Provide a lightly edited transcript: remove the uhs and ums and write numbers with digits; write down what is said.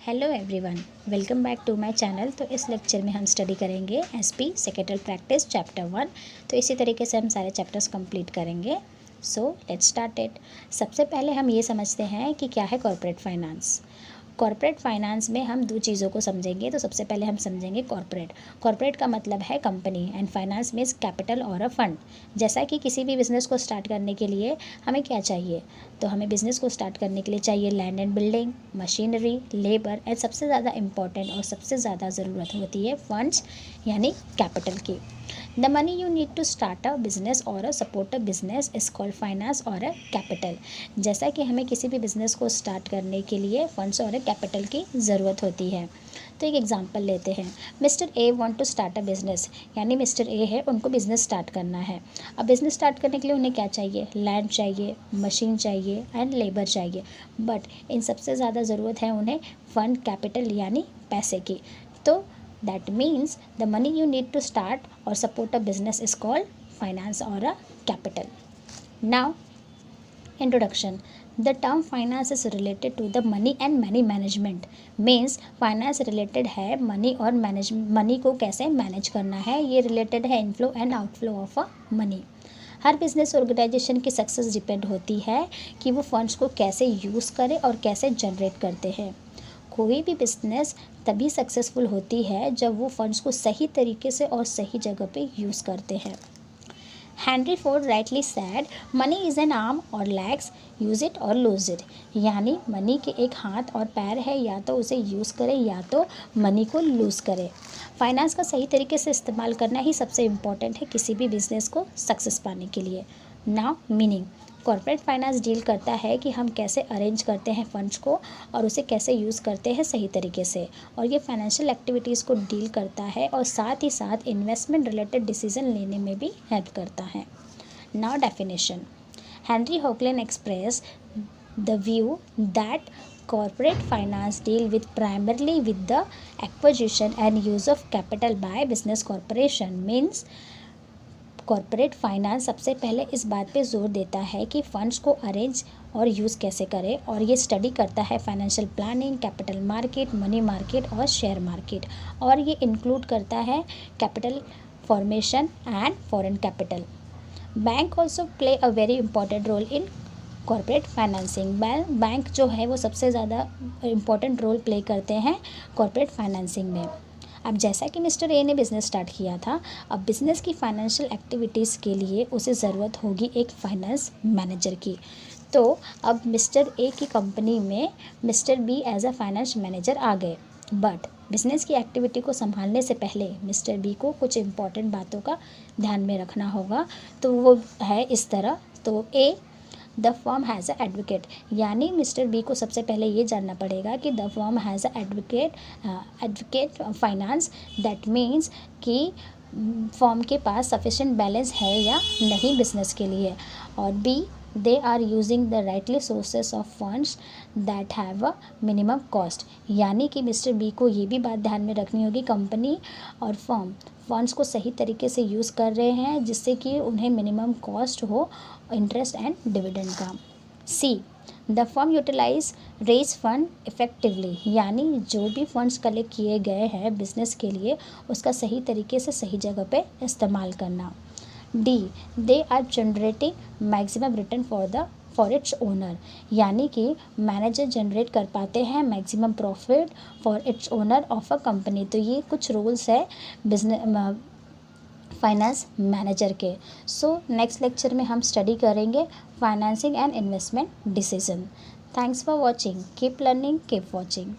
Hello everyone, welcome back to my channel. तो इस lecture में हम स्टडी करेंगे एसपी सेक्रेटरी प्रैक्टिस चैप्टर 1। तो इसी तरीके से हम सारे चैप्टर्स कंप्लीट करेंगे। So let's start it. सबसे पहले हम ये समझते हैं कि क्या है कॉर्पोरेट फाइनेंस। कॉर्पोरेट फाइनेंस में हम दो चीज़ों को समझेंगे। तो सबसे पहले हम समझेंगे कॉर्पोरेट। कॉर्पोरेट का मतलब है company and finance means capital और अ फंड। जैसा कि किसी भी बिज़नेस को स्टार्ट करने के लिए हमें क्या चाहिए, तो हमें बिज़नेस को स्टार्ट करने के लिए चाहिए land and building, machinery, labour and सबसे ज़्यादा इम्पॉर्टेंट और सबसे ज़्यादा ज़रूरत होती है फंड्स यानी कैपिटल की। The money you need to start a business और support a business is called finance और कैपिटल। जैसा कि हमें किसी भी बिज़नेस को स्टार्ट करने के लिए फंड्स और कैपिटल की ज़रूरत होती है। तो एक एग्जांपल लेते हैं। Mister A want to start a business, यानी मिस्टर ए है, उनको बिज़नेस स्टार्ट करना है। अब बिज़नेस स्टार्ट करने के लिए उन्हें क्या चाहिए, लैंड चाहिए, मशीन चाहिए एंड लेबर चाहिए। बट इन सबसे ज़्यादा ज़रूरत है उन्हें फंड कैपिटल यानी पैसे की। तो that means the money you need to start or support a business is called finance or a capital. Now, introduction. The term finance is related to the money and money management. Means finance related है money और money को कैसे manage करना है, ये related है inflow and outflow of a money. हर business organisation की सक्सेस डिपेंड होती है कि वो फंड्स को कैसे यूज़ करे और कैसे जनरेट करते हैं। कोई भी बिजनेस तभी सक्सेसफुल होती है जब वो फंड्स को सही तरीके से और सही जगह पे यूज़ करते हैं। Henry Ford rightly sad, money is an arm और लेग्स, यूज़ इट और लूज़ इट। यानी मनी के एक हाथ और पैर है, या तो उसे यूज़ करें या तो मनी को लूज़ करें। फाइनेंस का सही तरीके से इस्तेमाल करना ही सबसे इम्पॉर्टेंट है किसी भी बिज़नेस को सक्सेस पाने के लिए। Now meaning. Corporate finance deal करता है कि हम कैसे अरेंज करते हैं फंड्स को और उसे कैसे यूज़ करते हैं सही तरीके से, और ये फाइनेंशियल एक्टिविटीज़ को डील करता है और साथ ही साथ इन्वेस्टमेंट रिलेटेड डिसीजन लेने में भी हेल्प करता है। Now definition. Henry Hoagland express the view that corporate finance deal with primarily with the acquisition and use of capital by business corporation। means corporate finance सबसे पहले इस बात पे जोर देता है कि फंड्स को अरेंज और यूज़ कैसे करें, और ये स्टडी करता है financial planning, capital market, money market और शेयर मार्केट, और ये इंक्लूड करता है capital formation and foreign capital. Bank also play a very important role in corporate financing. Bank जो है वो सबसे ज़्यादा इम्पॉर्टेंट रोल प्ले करते हैं कॉर्पोरेट फाइनेंसिंग में। अब जैसा कि मिस्टर ए ने बिज़नेस स्टार्ट किया था, अब बिज़नेस की फाइनेंशियल एक्टिविटीज़ के लिए उसे ज़रूरत होगी एक फाइनेंस मैनेजर की। तो अब मिस्टर ए की कंपनी में mister B as a finance manager आ गए। बट बिज़नेस की एक्टिविटी को संभालने से पहले मिस्टर बी को कुछ इम्पॉर्टेंट बातों का ध्यान में रखना होगा। तो वो है इस तरह। तो A, the firm has a advocate, यानी मिस्टर बी को सबसे पहले ये जानना पड़ेगा कि the firm has a advocate finance. That means कि फर्म के पास सफिशेंट बैलेंस है या नहीं बिजनेस के लिए। और B, they are using the rightly sources of funds that have a minimum cost, यानी कि मिस्टर बी को ये भी बात ध्यान में रखनी होगी कंपनी और फर्म फंड्स को सही तरीके से यूज़ कर रहे हैं जिससे कि उन्हें मिनिमम कॉस्ट हो इंटरेस्ट एंड डिविडेंड का। C, the firm utilise raise fund effectively, यानी जो भी फंड्स कलेक्ट किए गए हैं बिजनेस के लिए उसका सही तरीके से सही जगह पे इस्तेमाल करना। D, they are generating maximum return for its owner, यानी कि मैनेजर जनरेट कर पाते हैं maximum profit for its owner of a company. तो ये कुछ रूल्स है बिजनेस फाइनेंस मैनेजर के। सो नेक्स्ट लेक्चर में हम स्टडी करेंगे financing and investment decision. Thanks for watching, keep learning, keep watching.